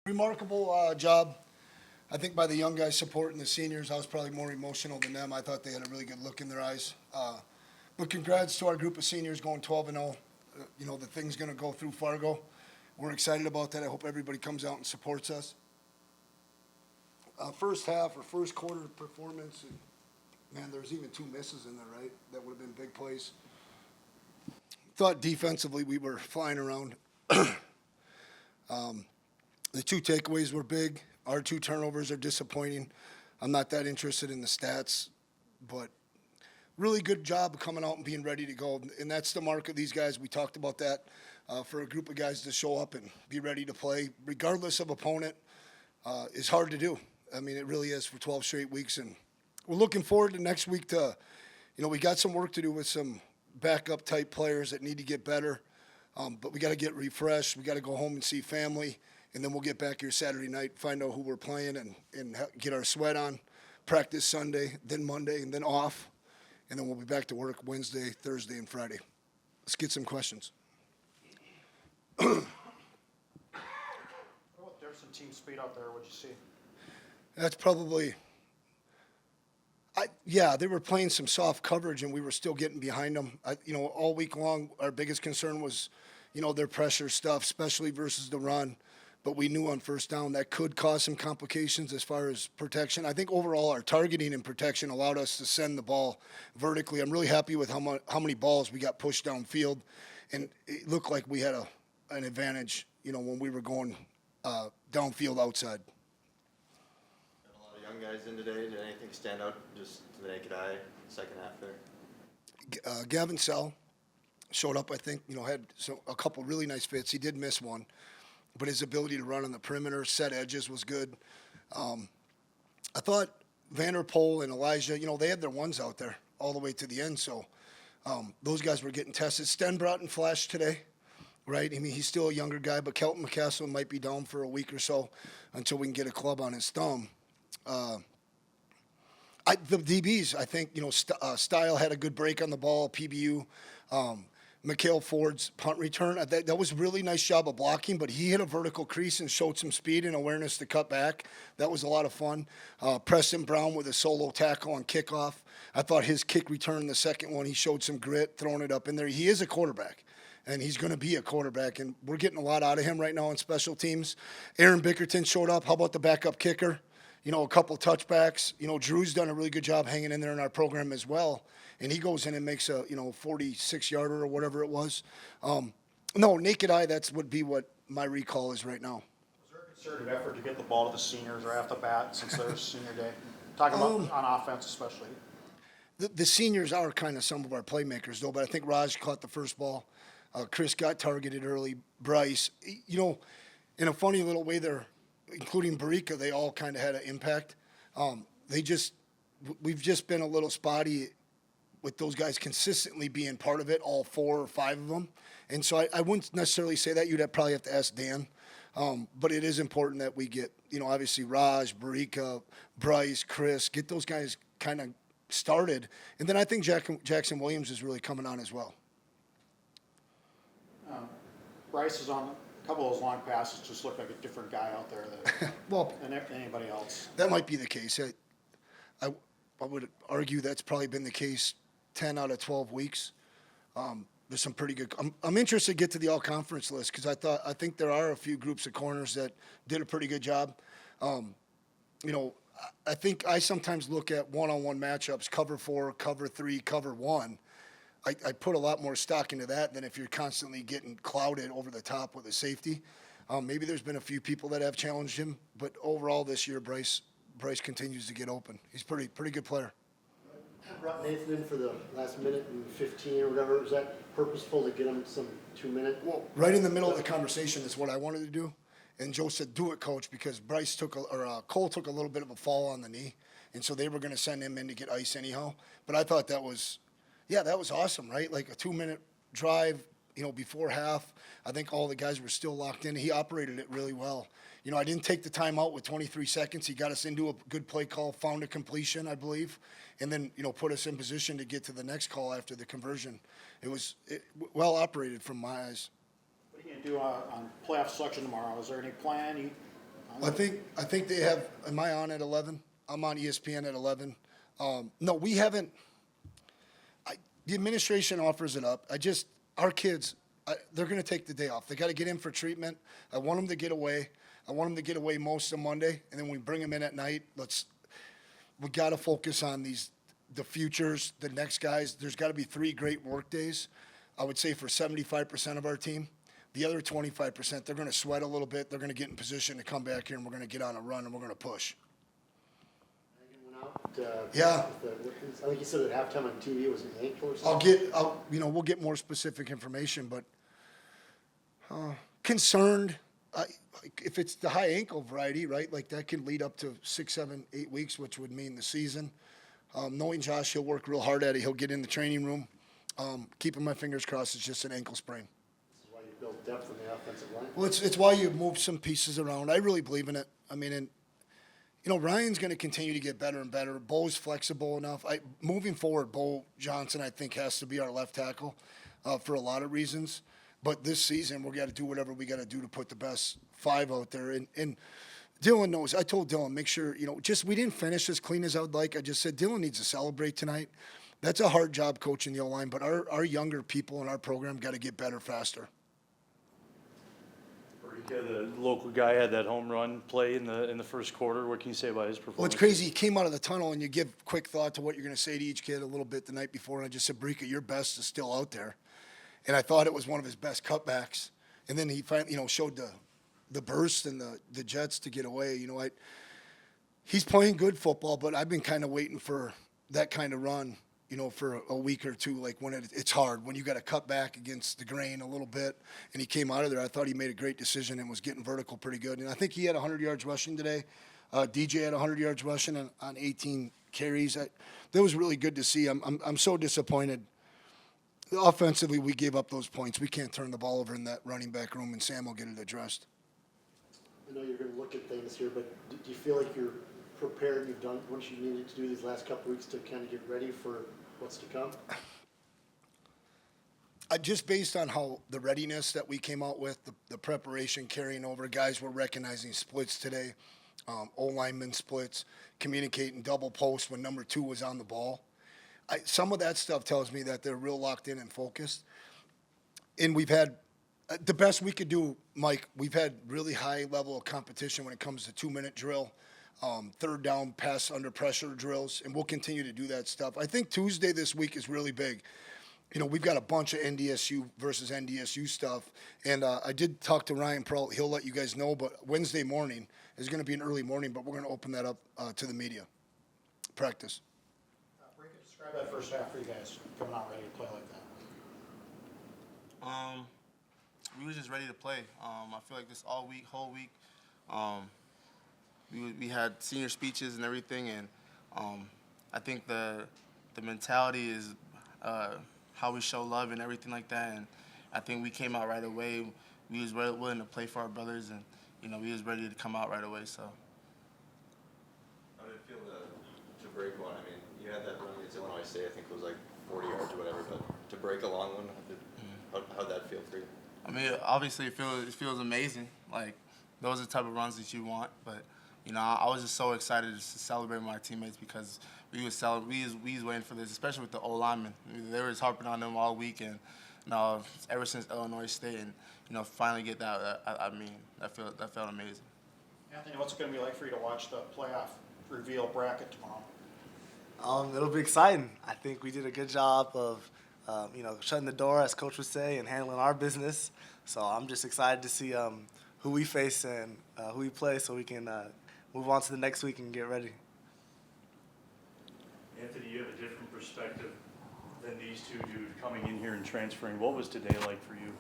Remarkable job, I think, by the young guys supporting the seniors. I was probably more emotional than them. I thought they had a really good look in their eyes. But congrats to our group of seniors going 12-0. The thing's going to go through Fargo. We're excited about that. I hope everybody comes out and supports us. First half or first quarter performance, man, there's even 2 misses in there, right? That would have been big plays. Thought defensively we were flying around. The 2 takeaways were big. Our 2 turnovers are disappointing. I'm not that interested in the stats, but really good job of coming out and being ready to go. And that's the mark of these guys. We talked about that for a group of guys to show up and be ready to play, regardless of opponent, is hard to do. I mean, it really is for 12 straight weeks. And we're looking forward to next week to, we got some work to do with some backup type players that need to get better. But we got to get refreshed. We got to go home and see family. And then we'll get back here Saturday night, find out who we're playing, and get our sweat on, practice Sunday, then Monday, and then off. And then we'll be back to work Wednesday, Thursday, and Friday. Let's get some questions. What about difference in team speed out there? What'd you see? That's probably they were playing some soft coverage, and we were still getting behind them. All week long, our biggest concern was, their pressure stuff, especially versus the run. But we knew on first down that could cause some complications as far as protection. I think overall our targeting and protection allowed us to send the ball vertically. I'm really happy with how many balls we got pushed downfield, and it looked like we had an advantage, when we were going downfield outside. A lot of young guys in today. Did anything stand out just to the naked eye in the second half there? Gavin Sell showed up, I think, had a couple really nice fits. He did miss one. But his ability to run on the perimeter, set edges was good. I thought Vanderpool and Elijah, they had their ones out there all the way to the end. So those guys were getting tested. Sten brought in flash today, right? I mean, he's still a younger guy, but Kelton McCaslin might be down for a week or so until we can get a club on his thumb. The DBs, I think, Style had a good break on the ball, PBU. Mikhail Ford's punt return, that was a really nice job of blocking, but he hit a vertical crease and showed some speed and awareness to cut back. That was a lot of fun. Preston Brown with a solo tackle on kickoff. I thought his kick return, the second one, he showed some grit, throwing it up in there. He is a quarterback, and he's going to be a quarterback, and we're getting a lot out of him right now on special teams. Aaron Bickerton showed up. How about the backup kicker? A couple touchbacks. Drew's done a really good job hanging in there in our program as well. And he goes in and makes a, 46-yarder or whatever it was. No, naked eye, would be what my recall is right now. Was there a concerted effort to get the ball to the seniors right off the bat since their senior day? Talking about on offense especially. The seniors are kind of some of our playmakers, though, but I think Raj caught the first ball. Chris got targeted early. Bryce, in a funny little way, including Barika, they all kind of had an impact. We've just been a little spotty with those guys consistently being part of it, all 4 or 5 of them. And so I wouldn't necessarily say that. You'd probably have to ask Dan. But it is important that we get, obviously Raj, Barika, Bryce, Chris, get those guys kind of started. And then I think Jackson Williams is really coming on as well. Bryce is on a couple of those long passes, just looked like a different guy out there than anybody else. That might be the case. I would argue that's probably been the case 10 out of 12 weeks. There's some pretty good. I'm interested to get to the all-conference list because I think there are a few groups of corners that did a pretty good job. I think I sometimes look at one-on-one matchups, cover 4, cover 3, cover 1. I put a lot more stock into that than if you're constantly getting clouded over the top with a safety. Maybe there's been a few people that have challenged him, but overall this year, Bryce continues to get open. He's pretty good player. You brought Nathan in for the last minute and 15 or whatever. Was that purposeful to get him some 2-minute? Well, right in the middle of the conversation is what I wanted to do. And Joe said, do it, Coach, because Cole took a little bit of a fall on the knee. And so they were going to send him in to get ice anyhow. But I thought that was awesome, right? Like a 2-minute drive, before half. I think all the guys were still locked in. He operated it really well. I didn't take the timeout with 23 seconds. He got us into a good play call, found a completion, I believe, and then, put us in position to get to the next call after the conversion. It was well operated from my eyes. What are you going to do on playoff selection tomorrow? Is there any plan? I think they have. Am I on at 11? I'm on ESPN at 11. No, we haven't. The administration offers it up. Our kids, they're going to take the day off. They got to get in for treatment. I want them to get away. I want them to get away most of Monday, and then we bring them in at night. We got to focus on the futures, the next guys. There's got to be 3 great work days, I would say, for 75% of our team. The other 25%, they're going to sweat a little bit. They're going to get in position to come back here, and we're going to get on a run, and we're going to push. Yeah. I think you said at halftime on TV it was an ankle or something. We'll get more specific information, but concerned. If it's the high ankle variety, right, like that can lead up to 6, 7, 8 weeks, which would mean the season. Knowing Josh, he'll work real hard at it. He'll get in the training room. Keeping my fingers crossed, it's just an ankle sprain. This is why you build depth in the offensive line. Well, it's why you move some pieces around. I really believe in it. I mean, Ryan's going to continue to get better and better. Bo's flexible enough. Moving forward, Bo Johnson, I think, has to be our left tackle for a lot of reasons. But this season, we're got to do whatever we got to do to put the best 5 out there. And Dylan knows. I told Dylan, make sure, we didn't finish as clean as I would like. I just said, Dylan needs to celebrate tonight. That's a hard job coaching the O-line, but our younger people in our program got to get better faster. Barika, the local guy, had that home run play in the first quarter. What can you say about his performance? Well, it's crazy. He came out of the tunnel, and you give quick thought to what you're going to say to each kid a little bit the night before, and I just said, Barika, your best is still out there. And I thought it was one of his best cutbacks. And then he finally, showed the burst and the jets to get away. He's playing good football, but I've been kind of waiting for that kind of run, for a week or two. Like when it's hard, when you got to cut back against the grain a little bit. And he came out of there. I thought he made a great decision and was getting vertical pretty good. And I think he had 100 yards rushing today. DJ had 100 yards rushing on 18 carries. That was really good to see. I'm so disappointed. Offensively, we gave up those points. We can't turn the ball over in that running back room, and Sam will get it addressed. I know you're going to look at things here, but do you feel like you're prepared? You've done what you needed to do these last couple of weeks to kind of get ready for what's to come? Just based on how the readiness that we came out with, the preparation carrying over, guys were recognizing splits today, O-lineman splits, communicating double post when number 2 was on the ball. Some of that stuff tells me that they're real locked in and focused. And we've had the best we could do, Mike. We've had really high level of competition when it comes to 2-minute drill, third down pass under pressure drills, and we'll continue to do that stuff. I think Tuesday this week is really big. We've got a bunch of NDSU versus NDSU stuff, and I did talk to Ryan Pearl. He'll let you guys know, but Wednesday morning is going to be an early morning, but we're going to open that up to the media. Practice. Describe that first half for you guys coming out ready to play like that. We were just ready to play. I feel like this whole week, we had senior speeches and everything, and I think the mentality is how we show love and everything like that. And I think we came out right away. We was willing to play for our brothers, and we was ready to come out right away. So. How did it feel to break one? I mean, you had that run against Illinois State. I think it was like 40 yards or whatever, but to break a long one, how'd that feel for you? I mean, obviously it feels amazing. Like, those are the type of runs that you want. But, I was just so excited to celebrate my teammates because we was waiting for this, especially with the O-linemen. They were just harping on them all week, and ever since Illinois State, and finally get that. That felt amazing. Anthony, what's it going to be like for you to watch the playoff reveal bracket tomorrow? It'll be exciting. I think we did a good job of, shutting the door, as Coach would say, and handling our business. So I'm just excited to see who we face and who we play, so we can move on to the next week and get ready. Anthony, you have a different perspective than these two dudes coming in here and transferring. What was today like for you?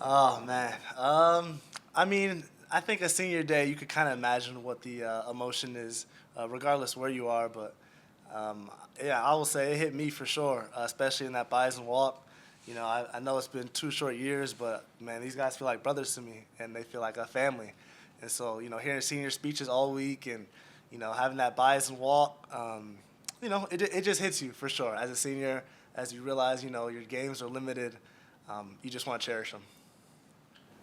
Oh, man. I think a senior day, you could kind of imagine what the emotion is, regardless where you are. But, I will say it hit me for sure, especially in that Bison walk. I know it's been 2 short years, but, man, these guys feel like brothers to me, and they feel like a family. And so, hearing senior speeches all week and, having that Bison walk, it just hits you for sure. As a senior, as you realize, your games are limited, you just want to cherish them.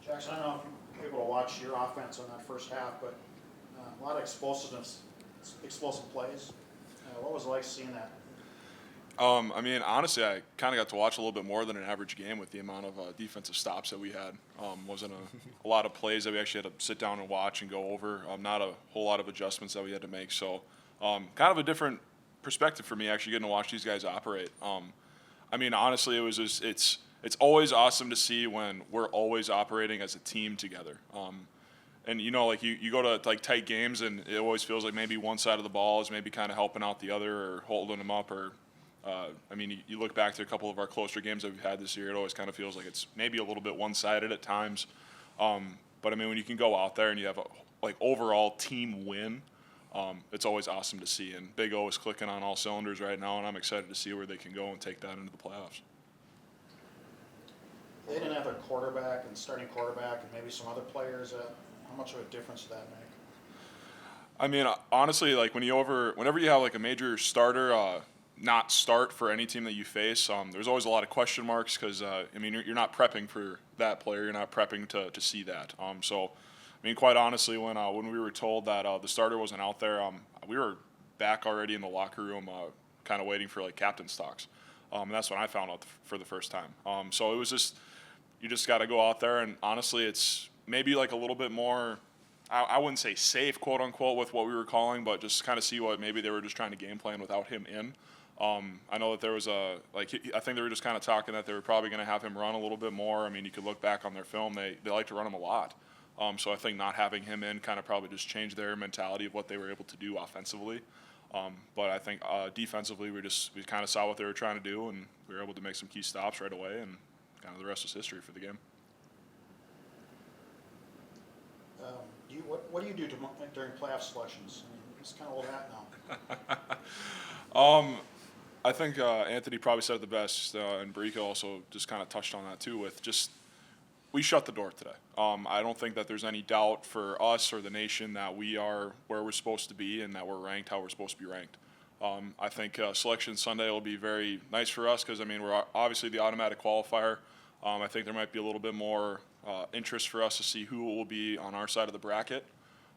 Jackson, I don't know if you were able to watch your offense in that first half, but a lot of explosive plays. What was it like seeing that? I mean, honestly, I kind of got to watch a little bit more than an average game with the amount of defensive stops that we had. Wasn't a lot of plays that we actually had to sit down and watch and go over. Not a whole lot of adjustments that we had to make. So, kind of a different perspective for me actually getting to watch these guys operate. I mean, honestly, it was just, it's always awesome to see when we're always operating as a team together. And you know, like you go to like tight games, and it always feels like maybe one side of the ball is maybe kind of helping out the other or holding them up, or I mean, you look back to a couple of our closer games that we've had this year, it always kind of feels like it's maybe a little bit one-sided at times. But I mean, when you can go out there and you have a like overall team win, it's always awesome to see. And Big O is clicking on all cylinders right now, and I'm excited to see where they can go and take that into the playoffs. They didn't have a quarterback and starting quarterback and maybe some other players. How much of a difference did that make? I mean, honestly, like whenever you have like a major starter not start for any team that you face, there's always a lot of question marks because I mean you're not prepping for that player, you're not prepping to see that. So, I mean, quite honestly, when we were told that the starter wasn't out there, we were back already in the locker room, kind of waiting for like captain stocks, and that's when I found out for the first time. So it was just you just got to go out there, and honestly, it's maybe like a little bit more. I wouldn't say safe, quote unquote, with what we were calling, but just kind of see what maybe they were just trying to game plan without him in. I know that there was I think they were just kind of talking that they were probably going to have him run a little bit more. I mean, you could look back on their film; they like to run him a lot. So I think not having him in kind of probably just changed their mentality of what they were able to do offensively. But I think defensively, we kind of saw what they were trying to do, and we were able to make some key stops right away, and kind of the rest is history for the game. What do you do during playoff selections? I mean, it's kind of old hat now. I think Anthony probably said it the best, and Barika also just kind of touched on that too. With just we shut the door today. I don't think that there's any doubt for us or the nation that we are where we're supposed to be and that we're ranked how we're supposed to be ranked. I think Selection Sunday will be very nice for us because I mean we're obviously the automatic qualifier. I think there might be a little bit more interest for us to see who will be on our side of the bracket.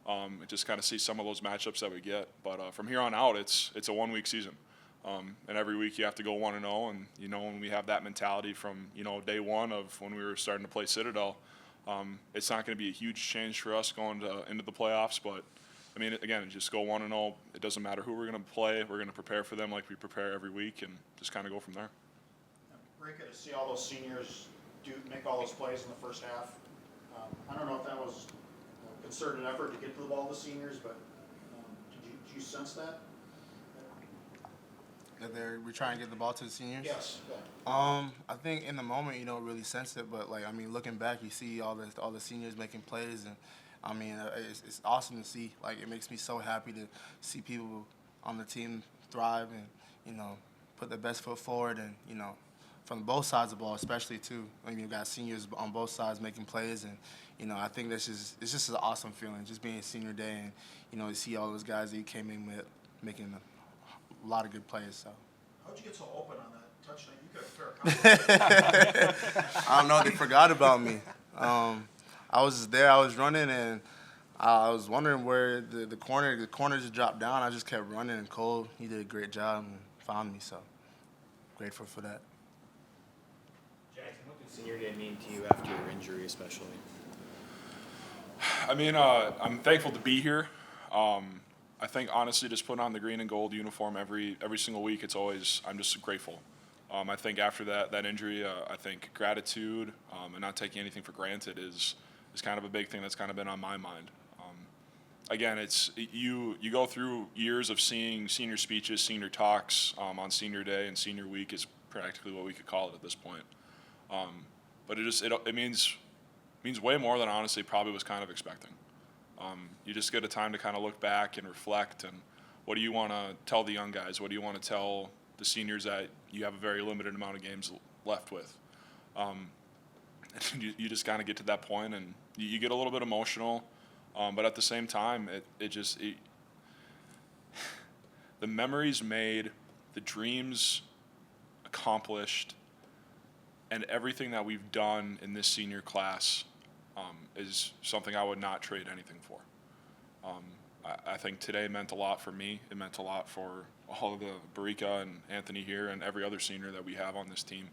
And just kind of see some of those matchups that we get. But from here on out, it's a 1 week season. And every week you have to go 1-0, and you know when we have that mentality from day one of when we were starting to play Citadel, it's not going to be a huge change for us going into the playoffs. But I mean, again, just go 1-0. It doesn't matter who we're going to play. We're going to prepare for them like we prepare every week, and just kind of go from there. Barika, to see all those seniors make all those plays in the first half. I don't know if that was a concerted effort to get to the ball to the seniors, but did you sense that? We're trying to get the ball to the seniors? Yes. Yeah. I think in the moment you don't really sense it, but like I mean, looking back, you see all the seniors making plays, and I mean, it's awesome to see. Like it makes me so happy to see people on the team thrive and put their best foot forward, and from both sides of the ball, especially too. I mean, you've got seniors on both sides making plays, and I think it's just an awesome feeling, just being senior day, and you see all those guys that you came in with making a lot of good plays. So. How'd you get so open on that touchdown? You could have fair. I don't know. They forgot about me. I was just there. I was running, and I was wondering where the corner just dropped down. I just kept running, and Cole, he did a great job and found me. So grateful for that. Jackson, what did senior day mean to you after your injury, especially? I mean, I'm thankful to be here. I think honestly, just putting on the green and gold uniform every single week, I'm just grateful. I think after that injury, I think gratitude and not taking anything for granted is kind of a big thing that's kind of been on my mind. Again, it's you go through years of seeing senior speeches, senior talks on senior day, and senior week is practically what we could call it at this point. But it means way more than I honestly probably was kind of expecting. You just get a time to kind of look back and reflect, and what do you want to tell the young guys? What do you want to tell the seniors that you have a very limited amount of games left with? You just kind of get to that point, and you get a little bit emotional, but at the same time, the memories made, the dreams accomplished, and everything that we've done in this senior class is something I would not trade anything for. I think today meant a lot for me. It meant a lot for all of the Barika and Anthony here and every other senior that we have on this team.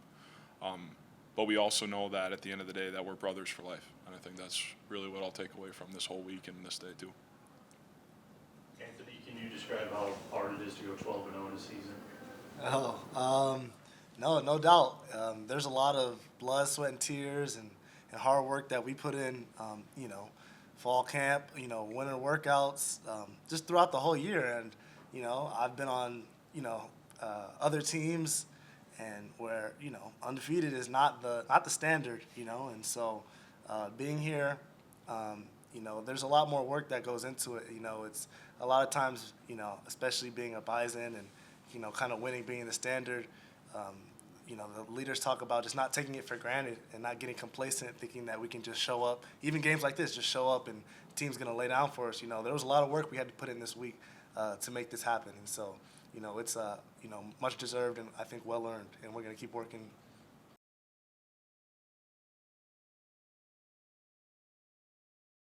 But we also know that at the end of the day that we're brothers for life. And I think that's really what I'll take away from this whole week and this day too. Anthony, can you describe how hard it is to go 12-0 in a season? No doubt. There's a lot of blood, sweat, and tears and hard work that we put in, fall camp, winter workouts, just throughout the whole year. And, I've been on, other teams and where, undefeated is not the standard, and so being here, there's a lot more work that goes into it. It's a lot of times, especially being a Bison and, kind of winning being the standard, the leaders talk about just not taking it for granted and not getting complacent, thinking that we can just show up. Even games like this, just show up and the team's going to lay down for us. There was a lot of work we had to put in this week to make this happen. And so, it's, much deserved and I think well earned. And we're going to keep working